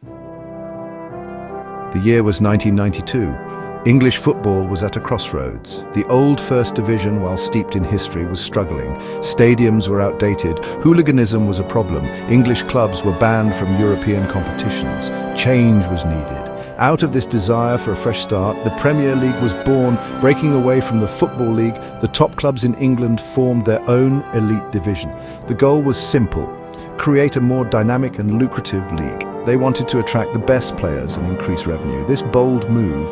The year was 1992. English football was at a crossroads. The old First Division, while steeped in history, was struggling. Stadiums were outdated. Hooliganism was a problem. English clubs were banned from European competitions. Change was needed. Out of this desire for a fresh start, the Premier League was born. Breaking away from the Football League, the top clubs in England formed their own elite division. The goal was simple: create a more dynamic and lucrative league. They wanted to attract the best players and increase revenue. This bold move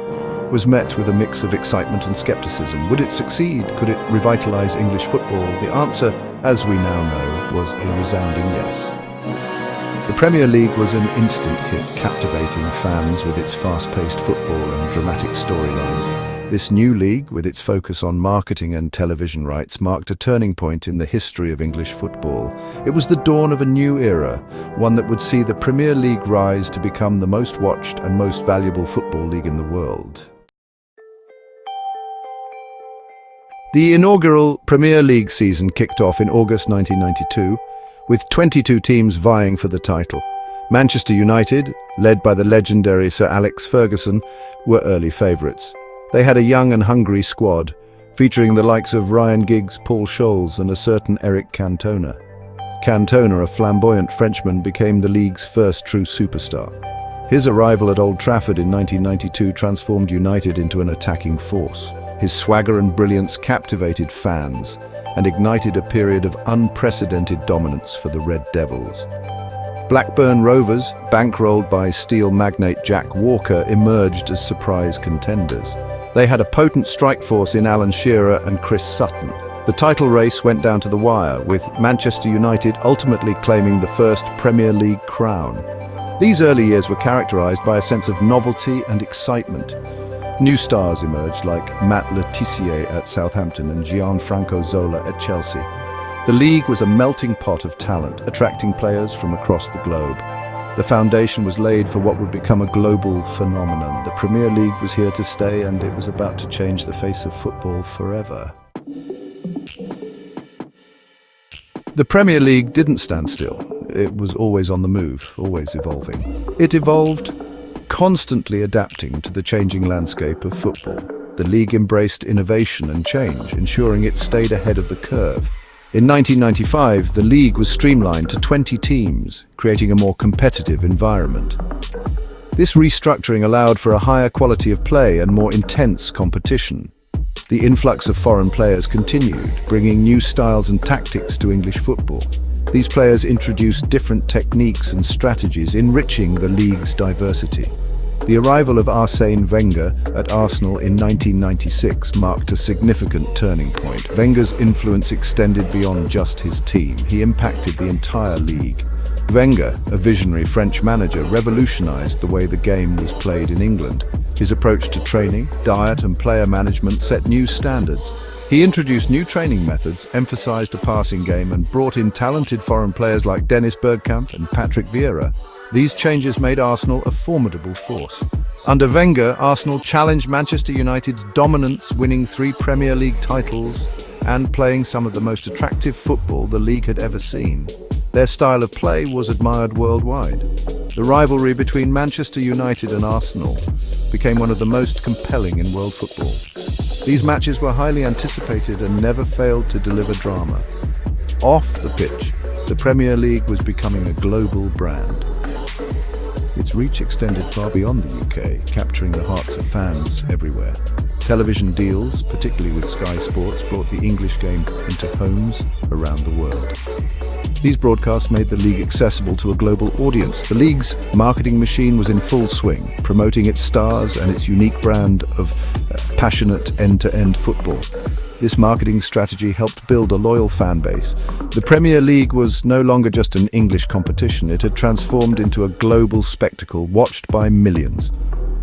was met with a mix of excitement and skepticism. Would it succeed? Could it revitalize English football? The answer, as we now know, was a resounding yes. The Premier League was an instant hit, captivating fans with its fast-paced football and dramatic storylines. This new league, with its focus on marketing and television rights, marked a turning point in the history of English football. It was the dawn of a new era, one that would see the Premier League rise to become the most watched and most valuable football league in the world. The inaugural Premier League season kicked off in August 1992, with 22 teams vying for the title. Manchester United, led by the legendary Sir Alex Ferguson, were early favourites. They had a young and hungry squad, featuring the likes of Ryan Giggs, Paul Scholes and a certain Eric Cantona. Cantona, a flamboyant Frenchman, became the league's first true superstar. His arrival at Old Trafford in 1992 transformed United into an attacking force. His swagger and brilliance captivated fans and ignited a period of unprecedented dominance for the Red Devils. Blackburn Rovers, bankrolled by steel magnate Jack Walker, emerged as surprise contenders. They had a potent strike force in Alan Shearer and Chris Sutton. The title race went down to the wire, with Manchester United ultimately claiming the first Premier League crown. These early years were characterised by a sense of novelty and excitement. New stars emerged like Matt Le Tissier at Southampton and Gianfranco Zola at Chelsea. The league was a melting pot of talent, attracting players from across the globe. The foundation was laid for what would become a global phenomenon. The Premier League was here to stay, and it was about to change the face of football forever. The Premier League didn't stand still. It was always on the move, always evolving. It evolved, constantly adapting to the changing landscape of football. The league embraced innovation and change, ensuring it stayed ahead of the curve. In 1995, the league was streamlined to 20 teams, creating a more competitive environment. This restructuring allowed for a higher quality of play and more intense competition. The influx of foreign players continued, bringing new styles and tactics to English football. These players introduced different techniques and strategies, enriching the league's diversity. The arrival of Arsène Wenger at Arsenal in 1996 marked a significant turning point. Wenger's influence extended beyond just his team. He impacted the entire league. Wenger, a visionary French manager, revolutionized the way the game was played in England. His approach to training, diet and player management set new standards. He introduced new training methods, emphasized a passing game and brought in talented foreign players like Dennis Bergkamp and Patrick Vieira. These changes made Arsenal a formidable force. Under Wenger, Arsenal challenged Manchester United's dominance, winning 3 Premier League titles and playing some of the most attractive football the league had ever seen. Their style of play was admired worldwide. The rivalry between Manchester United and Arsenal became one of the most compelling in world football. These matches were highly anticipated and never failed to deliver drama. Off the pitch, the Premier League was becoming a global brand. Its reach extended far beyond the UK, capturing the hearts of fans everywhere. Television deals, particularly with Sky Sports, brought the English game into homes around the world. These broadcasts made the league accessible to a global audience. The league's marketing machine was in full swing, promoting its stars and its unique brand of passionate end-to-end football. This marketing strategy helped build a loyal fan base. The Premier League was no longer just an English competition. It had transformed into a global spectacle watched by millions.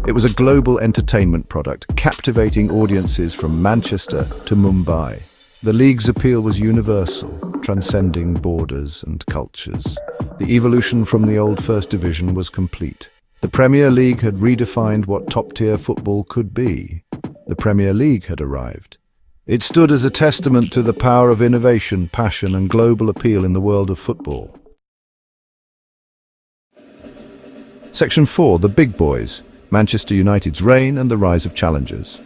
It was a global entertainment product, captivating audiences from Manchester to Mumbai. The league's appeal was universal, transcending borders and cultures. The evolution from the old First Division was complete. The Premier League had redefined what top-tier football could be. The Premier League had arrived. It stood as a testament to the power of innovation, passion, and global appeal in the world of football. Section 4, the big boys, Manchester United's reign and the rise of challengers.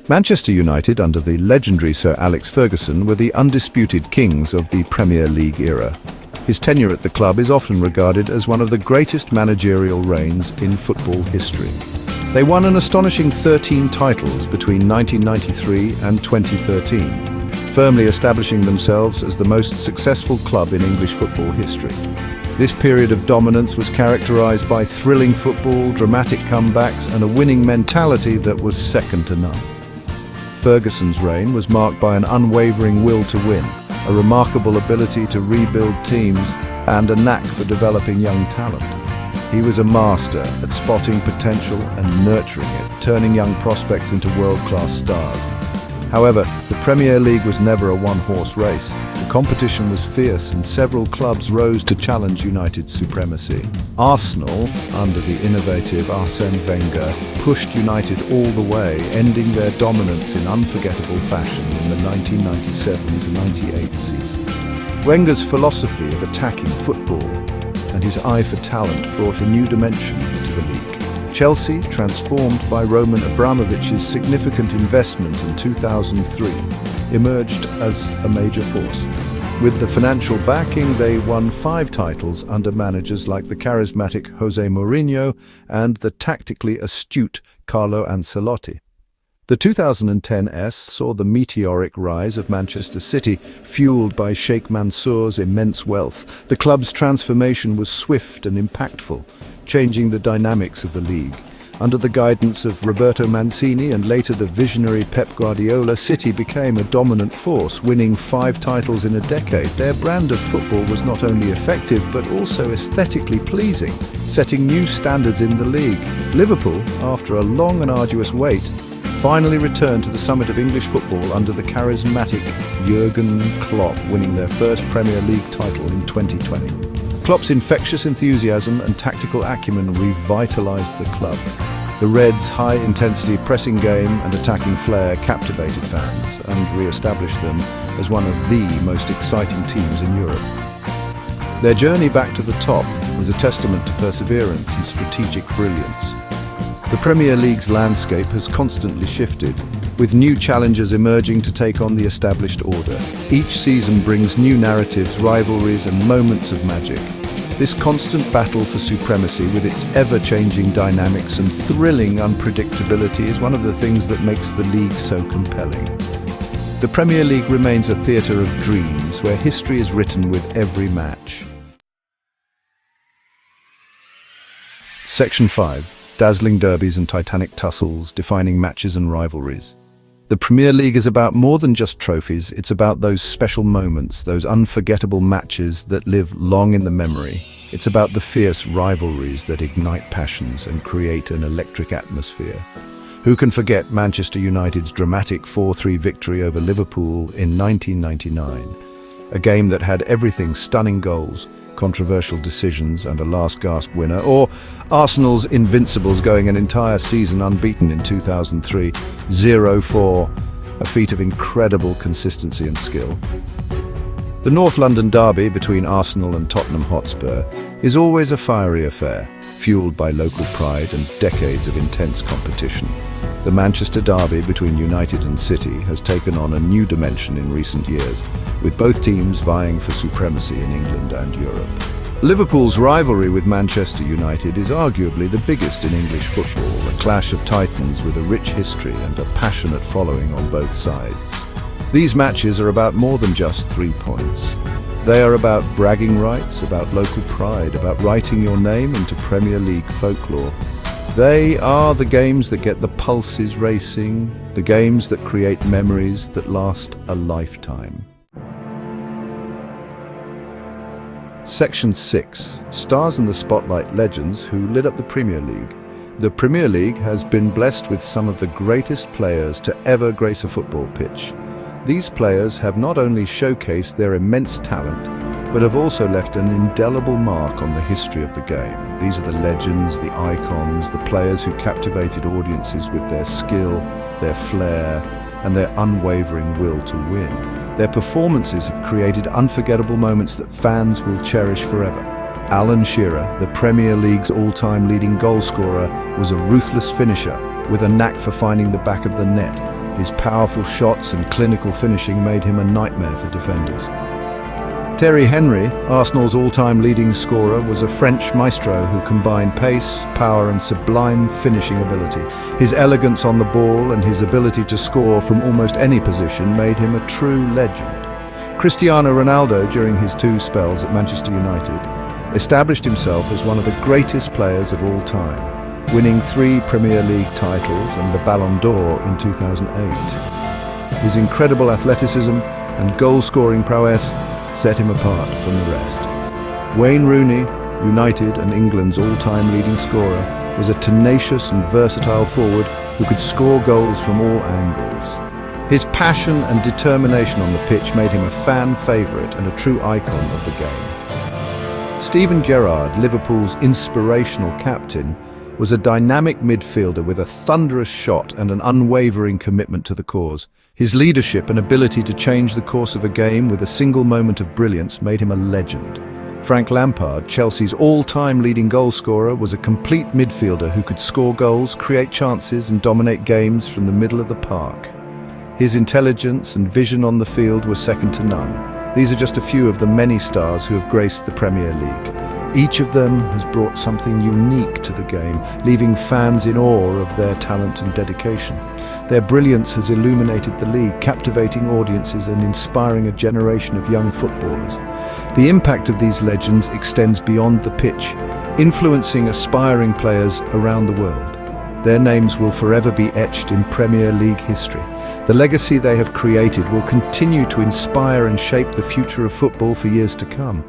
Manchester United, under the legendary Sir Alex Ferguson, were the undisputed kings of the Premier League era. His tenure at the club is often regarded as one of the greatest managerial reigns in football history. They won an astonishing 13 titles between 1993 and 2013, firmly establishing themselves as the most successful club in English football history. This period of dominance was characterized by thrilling football, dramatic comebacks, and a winning mentality that was second to none. Ferguson's reign was marked by an unwavering will to win, a remarkable ability to rebuild teams, and a knack for developing young talent. He was a master at spotting potential and nurturing it, turning young prospects into world-class stars. However, the Premier League was never a one-horse race. The competition was fierce and several clubs rose to challenge United's supremacy. Arsenal, under the innovative Arsène Wenger, pushed United all the way, ending their dominance in unforgettable fashion in the 1997-98 season. Wenger's philosophy of attacking football and his eye for talent brought a new dimension to the league. Chelsea, transformed by Roman Abramovich's significant investment in 2003, emerged as a major force. With the financial backing, they won 5 titles under managers like the charismatic Jose Mourinho and the tactically astute Carlo Ancelotti. The 2010s saw the meteoric rise of Manchester City, fueled by Sheikh Mansour's immense wealth. The club's transformation was swift and impactful, changing the dynamics of the league. Under the guidance of Roberto Mancini and later the visionary Pep Guardiola, City became a dominant force, winning 5 titles in a decade. Their brand of football was not only effective but also aesthetically pleasing, setting new standards in the league. Liverpool, after a long and arduous wait, finally returned to the summit of English football under the charismatic Jurgen Klopp, winning their first Premier League title in 2020. Klopp's infectious enthusiasm and tactical acumen revitalized the club. The Reds' high-intensity pressing game and attacking flair captivated fans and re-established them as one of the most exciting teams in Europe. Their journey back to the top was a testament to perseverance and strategic brilliance. The Premier League's landscape has constantly shifted, with new challengers emerging to take on the established order. Each season brings new narratives, rivalries, and moments of magic. This constant battle for supremacy, with its ever-changing dynamics and thrilling unpredictability, is one of the things that makes the league so compelling. The Premier League remains a theatre of dreams, where history is written with every match. Section 5. Dazzling derbies and titanic tussles, defining matches and rivalries. The Premier League is about more than just trophies. It's about those special moments, those unforgettable matches that live long in the memory. It's about the fierce rivalries that ignite passions and create an electric atmosphere. Who can forget Manchester United's dramatic 4-3 victory over Liverpool in 1999? A game that had everything: stunning goals, controversial decisions, and a last-gasp winner. Or Arsenal's Invincibles going an entire season unbeaten in 2003, 0-4, a feat of incredible consistency and skill. The North London derby between Arsenal and Tottenham Hotspur is always a fiery affair, fueled by local pride and decades of intense competition. The Manchester derby between United and City has taken on a new dimension in recent years, with both teams vying for supremacy in England and Europe. Liverpool's rivalry with Manchester United is arguably the biggest in English football, a clash of titans with a rich history and a passionate following on both sides. These matches are about more than just 3 points. They are about bragging rights, about local pride, about writing your name into Premier League folklore. They are the games that get the pulses racing, the games that create memories that last a lifetime. Section 6. Stars in the Spotlight legends who lit up the Premier League. The Premier League has been blessed with some of the greatest players to ever grace a football pitch. These players have not only showcased their immense talent, but have also left an indelible mark on the history of the game. These are the legends, the icons, the players who captivated audiences with their skill, their flair, and their unwavering will to win. Their performances have created unforgettable moments that fans will cherish forever. Alan Shearer, the Premier League's all-time leading goalscorer, was a ruthless finisher with a knack for finding the back of the net. His powerful shots and clinical finishing made him a nightmare for defenders. Thierry Henry, Arsenal's all-time leading scorer, was a French maestro who combined pace, power and sublime finishing ability. His elegance on the ball and his ability to score from almost any position made him a true legend. Cristiano Ronaldo, during his 2 spells at Manchester United, established himself as one of the greatest players of all time, winning 3 Premier League titles and the Ballon d'Or in 2008. His incredible athleticism and goal-scoring prowess set him apart from the rest. Wayne Rooney, United and England's all-time leading scorer, was a tenacious and versatile forward who could score goals from all angles. His passion and determination on the pitch made him a fan favourite and a true icon of the game. Steven Gerrard, Liverpool's inspirational captain, was a dynamic midfielder with a thunderous shot and an unwavering commitment to the cause. His leadership and ability to change the course of a game with a single moment of brilliance made him a legend. Frank Lampard, Chelsea's all-time leading goalscorer, was a complete midfielder who could score goals, create chances and dominate games from the middle of the park. His intelligence and vision on the field were second to none. These are just a few of the many stars who have graced the Premier League. Each of them has brought something unique to the game, leaving fans in awe of their talent and dedication. Their brilliance has illuminated the league, captivating audiences and inspiring a generation of young footballers. The impact of these legends extends beyond the pitch, influencing aspiring players around the world. Their names will forever be etched in Premier League history. The legacy they have created will continue to inspire and shape the future of football for years to come.